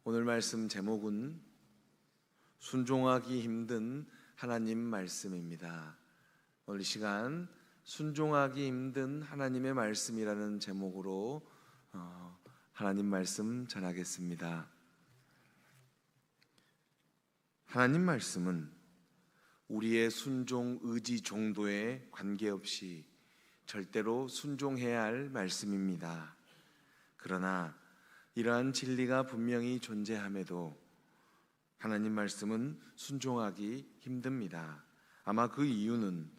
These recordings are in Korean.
오늘 말씀 제목은 순종하기 힘든 하나님 말씀입니다. 오늘 이 시간 순종하기 힘든 하나님의 말씀이라는 제목으로 하나님 말씀 전하겠습니다. 하나님 말씀은 우리의 순종 의지 정도에 관계없이 절대로 순종해야 할 말씀입니다. 그러나 이러한 진리가 분명히 존재함에도 하나님 말씀은 순종하기 힘듭니다. 아마 그 이유는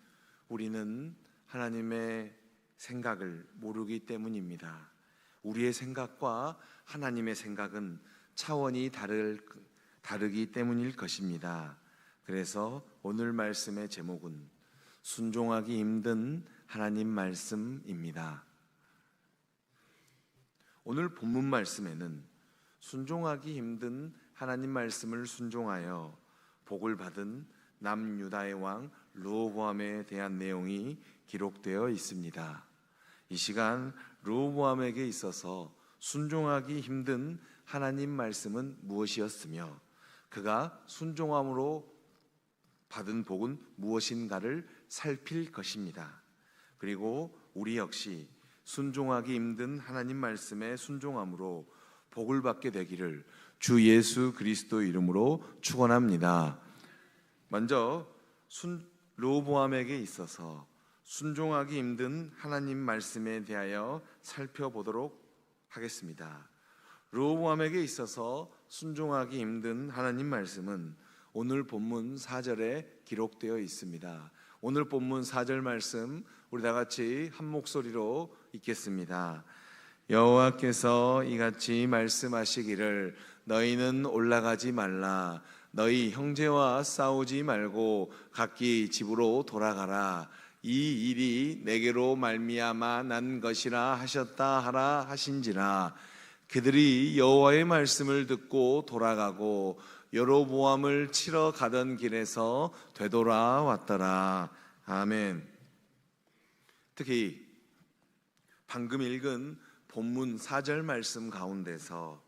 우리는 하나님의 생각을 모르기 때문입니다. 우리의 생각과 하나님의 생각은 차원이 다르기 때문일 것입니다. 그래서 오늘 말씀의 제목은 순종하기 힘든 하나님 말씀입니다. 오늘 본문 말씀에는 순종하기 힘든 하나님 말씀을 순종하여 복을 받은 남유다의 왕 르호보암에 대한 내용이 기록되어 있습니다. 이 시간 르호보암에게 있어서 순종하기 힘든 하나님 말씀은 무엇이었으며 그가 순종함으로 받은 복은 무엇인가를 살필 것입니다. 그리고 우리 역시 순종하기 힘든 하나님 말씀에 순종함으로 복을 받게 되기를 주 예수 그리스도 이름으로 축원합니다. 먼저 르호보암에게 있어서 순종하기 힘든 하나님 말씀에 대하여 살펴보도록 하겠습니다. 르호보암에게 있어서 순종하기 힘든 하나님 말씀은 오늘 본문 4절에 기록되어 있습니다. 오늘 본문 4절 말씀 우리 다 같이 한 목소리로 읽겠습니다. 여호와께서 이같이 말씀하시기를 너희는 올라가지 말라. 너희 형제와 싸우지 말고 각기 집으로 돌아가라. 이 일이 내게로 말미암아 난 것이라 하셨다 하라 하신지라. 그들이 여호와의 말씀을 듣고 돌아가고 여로보암을 치러 가던 길에서 되돌아왔더라. 아멘. 특히 방금 읽은 본문 4절 말씀 가운데서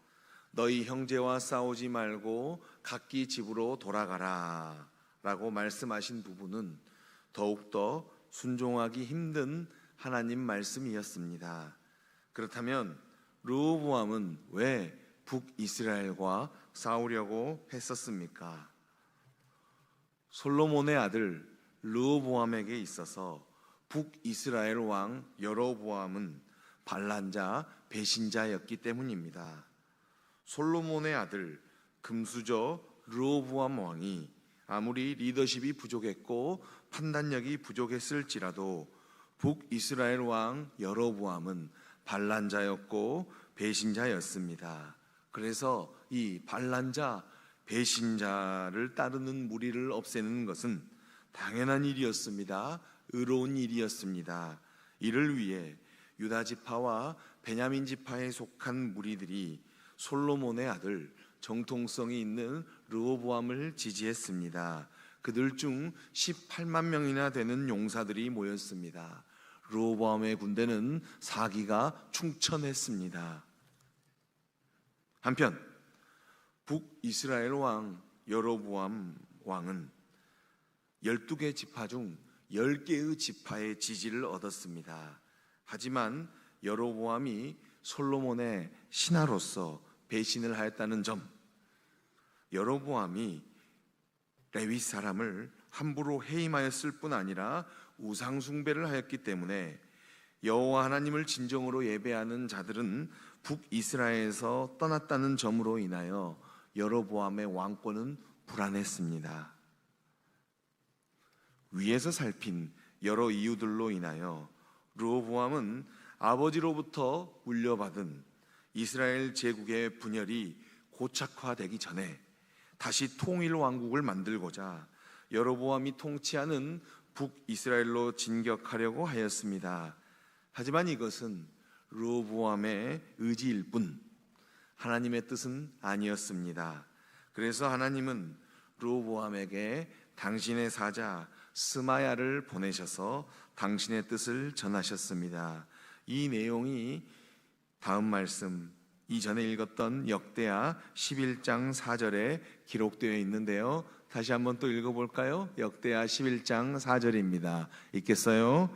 너희 형제와 싸우지 말고 각기 집으로 돌아가라 라고 말씀하신 부분은 더욱더 순종하기 힘든 하나님 말씀이었습니다. 그렇다면 르호보암은 왜 북이스라엘과 싸우려고 했었습니까? 솔로몬의 아들 르호보암에게 있어서 북이스라엘 왕 여로보암은 반란자 배신자였기 때문입니다. 솔로몬의 아들 금수저 르호보암 왕이 아무리 리더십이 부족했고 판단력이 부족했을지라도 북이스라엘 왕 여로보암은 반란자였고 배신자였습니다. 그래서 이 반란자 배신자를 따르는 무리를 없애는 것은 당연한 일이었습니다. 의로운 일이었습니다. 이를 위해 유다 지파와 베냐민 지파에 속한 무리들이 솔로몬의 아들 정통성이 있는 르호보암을 지지했습니다. 그들 중 18만 명이나 되는 용사들이 모였습니다. 르호보암의 군대는 사기가 충천했습니다. 한편 북이스라엘 왕 여로보암 왕은 12개 지파 중 10개의 지파의 지지를 얻었습니다. 하지만 여로보암이 솔로몬의 신하로서 배신을 하였다는 점, 여로보암이 레위 사람을 함부로 해임하였을 뿐 아니라 우상 숭배를 하였기 때문에 여호와 하나님을 진정으로 예배하는 자들은 북이스라엘에서 떠났다는 점으로 인하여 여로보암의 왕권은 불안했습니다. 위에서 살핀 여러 이유들로 인하여 르호보암은 아버지로부터 물려받은 이스라엘 제국의 분열이 고착화되기 전에 다시 통일 왕국을 만들고자 여로보암이 통치하는 북이스라엘로 진격하려고 하였습니다. 하지만 이것은 르호보암의 의지일 뿐 하나님의 뜻은 아니었습니다. 그래서 하나님은 르호보암에게 당신의 사자 스마야를 보내셔서 당신의 뜻을 전하셨습니다. 이 내용이 다음 말씀 이전에 읽었던 역대하 11장 4절에 기록되어 있는데요. 다시 한번 또 읽어볼까요? 역대하 11장 4절입니다. 읽겠어요?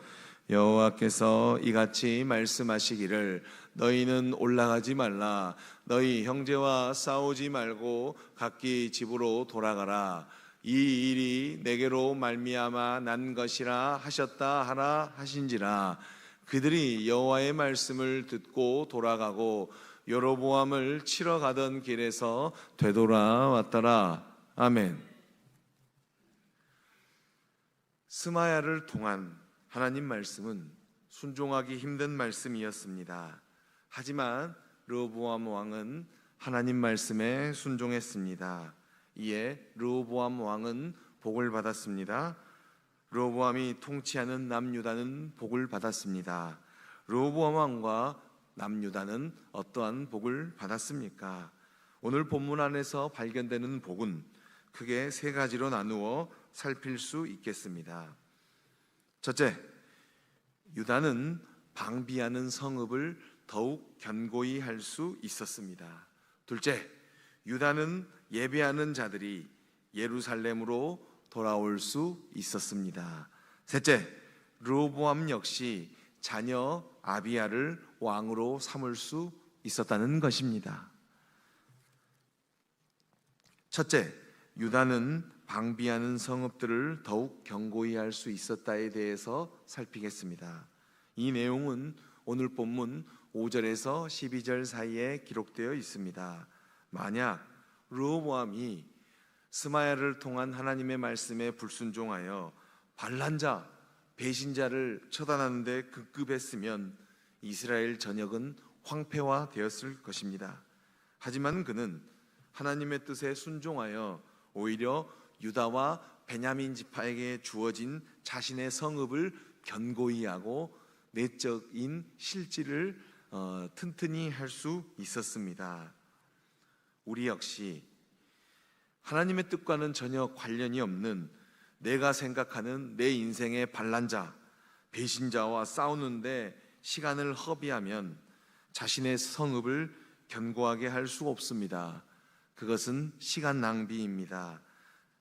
여호와께서 이같이 말씀하시기를 너희는 올라가지 말라. 너희 형제와 싸우지 말고 각기 집으로 돌아가라. 이 일이 내게로 말미암아 난 것이라 하셨다 하라 하신지라. 그들이 여호와의 말씀을 듣고 돌아가고 여로보암을 치러 가던 길에서 되돌아왔더라. 아멘. 스마야를 통한 하나님 말씀은 순종하기 힘든 말씀이었습니다. 하지만 르호보암 왕은 하나님 말씀에 순종했습니다. 이에 르호보암 왕은 복을 받았습니다. 르호보암이 통치하는 남유다는 복을 받았습니다. 르호보암 왕과 남유다는 어떠한 복을 받았습니까? 오늘 본문 안에서 발견되는 복은 크게 세 가지로 나누어 살필 수 있겠습니다. 첫째, 유다는 방비하는 성읍을 더욱 견고히 할 수 있었습니다. 둘째, 유다는 예배하는 자들이 예루살렘으로 돌아올 수 있었습니다. 셋째, 르호보암 역시 자녀 아비야를 왕으로 삼을 수 있었다는 것입니다. 첫째, 유다는 방비하는 성읍들을 더욱 견고히 할 수 있었다에 대해서 살피겠습니다. 이 내용은 오늘 본문 5절에서 12절 사이에 기록되어 있습니다. 만약 르호보암이 스마야를 통한 하나님의 말씀에 불순종하여 반란자, 배신자를 처단하는 데 급급했으면 이스라엘 전역은 황폐화되었을 것입니다. 하지만 그는 하나님의 뜻에 순종하여 오히려 유다와 베냐민 지파에게 주어진 자신의 성읍을 견고히 하고 내적인 실질을 튼튼히 할 수 있었습니다. 우리 역시 하나님의 뜻과는 전혀 관련이 없는 내가 생각하는 내 인생의 반란자, 배신자와 싸우는데 시간을 허비하면 자신의 성읍을 견고하게 할 수 없습니다. 그것은 시간 낭비입니다.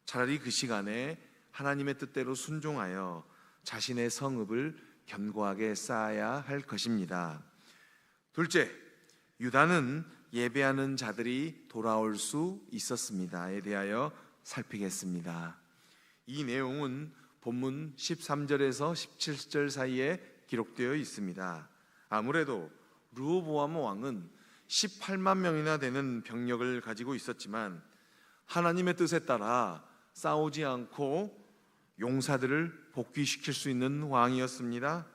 차라리 그 시간에 하나님의 뜻대로 순종하여 자신의 성읍을 견고하게 쌓아야 할 것입니다. 둘째, 유다는 예배하는 자들이 돌아올 수 있었습니다에 대하여 살피겠습니다. 이 내용은 본문 13절에서 17절 사이에 기록되어 있습니다. 아무래도 르호보암 왕은 18만 명이나 되는 병력을 가지고 있었지만 하나님의 뜻에 따라 싸우지 않고 용사들을 복귀시킬 수 있는 왕이었습니다.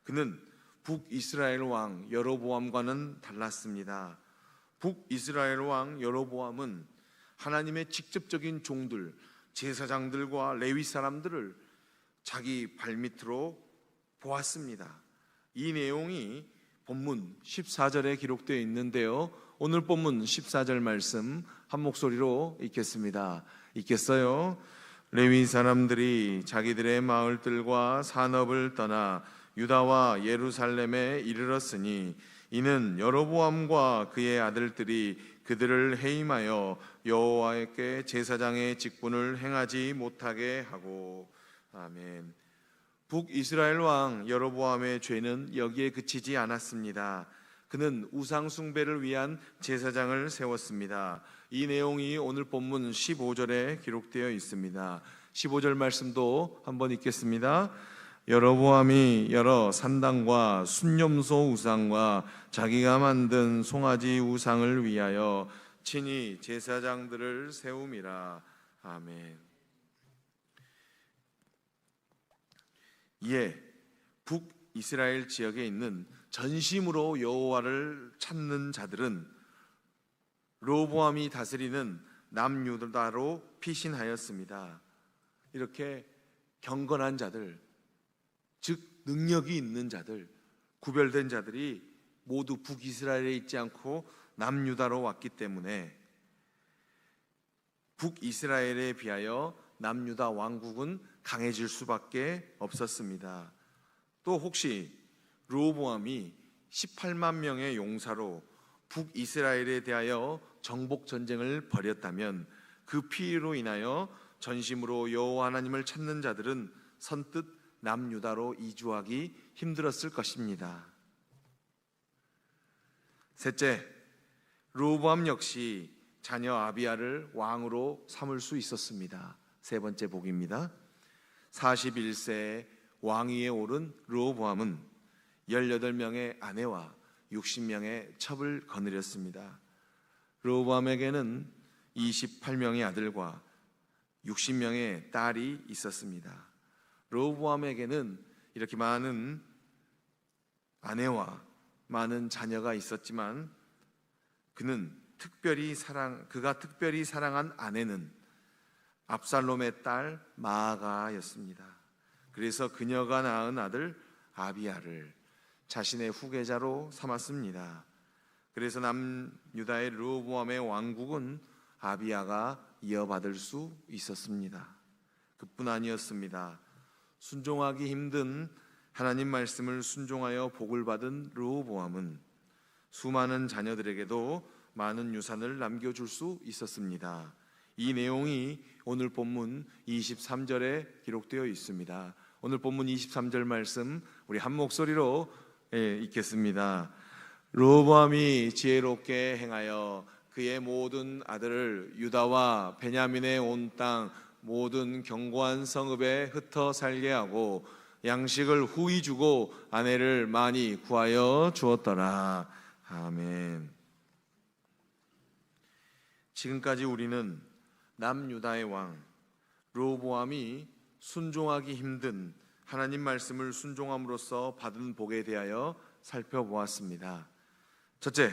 그는 북이스라엘 왕 여로보암과는 달랐습니다. 북이스라엘 왕 여로보암은 하나님의 직접적인 종들, 제사장들과 레위 사람들을 자기 발밑으로 보았습니다. 이 내용이 본문 14절에 기록되어 있는데요. 오늘 본문 14절 말씀 한 목소리로 읽겠습니다. 읽겠어요? 레위 사람들이 자기들의 마을들과 산업을 떠나 유다와 예루살렘에 이르렀으니 이는 여로보암과 그의 아들들이 그들을 해임하여 여호와께 제사장의 직분을 행하지 못하게 하고. 아멘. 북이스라엘 왕 여로보암의 죄는 여기에 그치지 않았습니다. 그는 우상 숭배를 위한 제사장을 세웠습니다. 이 내용이 오늘 본문 15절에 기록되어 있습니다. 15절 말씀도 한번 읽겠습니다. 여로보암이 여러 산당과 순념소 우상과 자기가 만든 송아지 우상을 위하여 친히 제사장들을 세움이라. 아멘. 이에 북이스라엘 지역에 있는 전심으로 여호와를 찾는 자들은 르호보암이 다스리는 남유다로 피신하였습니다. 이렇게 경건한 자들, 즉 능력이 있는 자들, 구별된 자들이 모두 북이스라엘에 있지 않고 남유다로 왔기 때문에 북이스라엘에 비하여 남유다 왕국은 강해질 수밖에 없었습니다. 또 혹시 르호보암이 18만 명의 용사로 북이스라엘에 대하여 정복 전쟁을 벌였다면 그 피로 인하여 전심으로 여호와 하나님을 찾는 자들은 선뜻 남유다로 이주하기 힘들었을 것입니다. 셋째, 르호보암 역시 자녀 아비야를 왕으로 삼을 수 있었습니다. 세 번째 복입니다. 41세에 왕위에 오른 르호보암은 18명의 아내와 60명의 첩을 거느렸습니다. 르호보암에게는 28명의 아들과 60명의 딸이 있었습니다. 르호보암에게는 이렇게 많은 아내와 많은 자녀가 있었지만 그가 특별히 사랑한 아내는 압살롬의 딸 마아가였습니다. 그래서 그녀가 낳은 아들 아비야를 자신의 후계자로 삼았습니다. 그래서 남유다의 르호보암의 왕국은 아비야가 이어받을 수 있었습니다. 그뿐 아니었습니다. 순종하기 힘든 하나님 말씀을 순종하여 복을 받은 르호보암은 수많은 자녀들에게도 많은 유산을 남겨줄 수 있었습니다. 이 내용이 오늘 본문 23절에 기록되어 있습니다. 오늘 본문 23절 말씀 우리 한 목소리로 읽겠습니다. 르호보암이 지혜롭게 행하여 그의 모든 아들을 유다와 베냐민의 온 땅 모든 견고한 성읍에 흩어 살게 하고 양식을 후히 주고 아내를 많이 구하여 주었더라. 아멘. 지금까지 우리는 남유다의 왕 르호보암이 순종하기 힘든 하나님 말씀을 순종함으로써 받은 복에 대하여 살펴보았습니다. 첫째,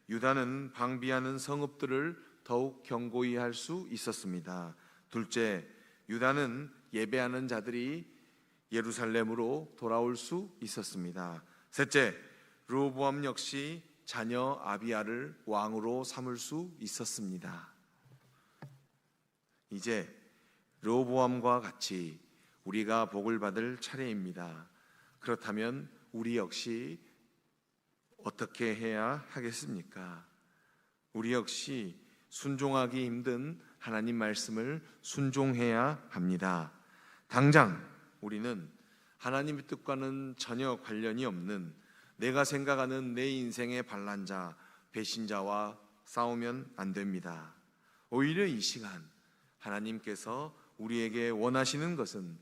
유다는 방비하는 성읍들을 더욱 견고히 할 수 있었습니다. 둘째, 유다는 예배하는 자들이 예루살렘으로 돌아올 수 있었습니다. 셋째, 르호보암 역시 자녀 아비야를 왕으로 삼을 수 있었습니다. 이제 르호보암과 같이 우리가 복을 받을 차례입니다. 그렇다면 우리 역시 어떻게 해야 하겠습니까? 우리 역시 순종하기 힘든 하나님 말씀을 순종해야 합니다. 당장 우리는 하나님의 뜻과는 전혀 관련이 없는 내가 생각하는 내 인생의 반란자, 배신자와 싸우면 안 됩니다. 오히려 이 시간 하나님께서 우리에게 원하시는 것은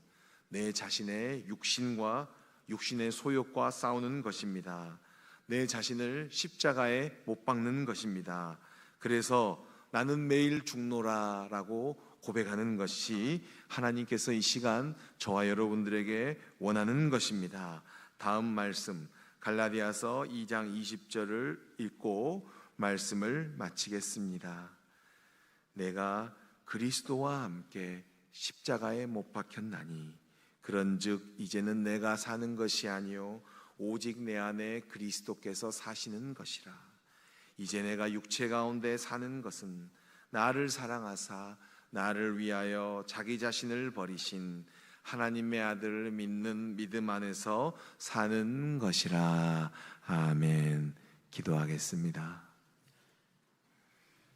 내 자신의 육신과 육신의 소욕과 싸우는 것입니다. 내 자신을 십자가에 못 박는 것입니다. 그래서 나는 매일 죽노라 라고 고백하는 것이 하나님께서 이 시간 저와 여러분들에게 원하는 것입니다. 다음 말씀 갈라디아서 2장 20절을 읽고 말씀을 마치겠습니다. 내가 그리스도와 함께 십자가에 못 박혔나니 그런즉 이제는 내가 사는 것이 아니요 오직 내 안에 그리스도께서 사시는 것이라. 이제 내가 육체 가운데 사는 것은 나를 사랑하사 나를 위하여 자기 자신을 버리신 하나님의 아들을 믿는 믿음 안에서 사는 것이라. 아멘. 기도하겠습니다.